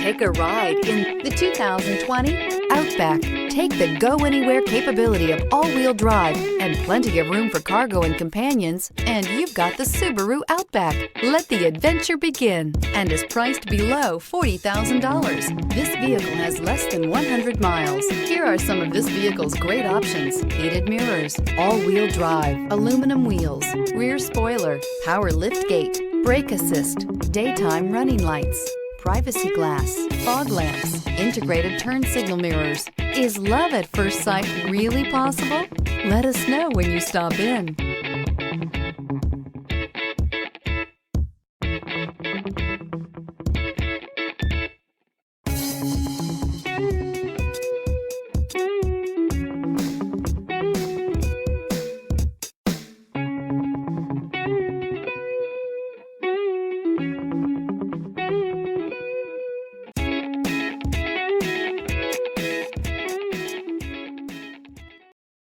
Take a ride in the 2020 Outback. Take the go-anywhere capability of all-wheel drive and plenty of room for cargo and companions, and you've got the Subaru Outback. Let the adventure begin, and is priced below $40,000. This vehicle has less than 100 miles. Here are some of this vehicle's great options: heated mirrors, all-wheel drive, aluminum wheels, rear spoiler, power liftgate, brake assist, daytime running lights, privacy glass, fog lamps, integrated turn signal mirrors. Is love at first sight really possible? Let us know when you stop in.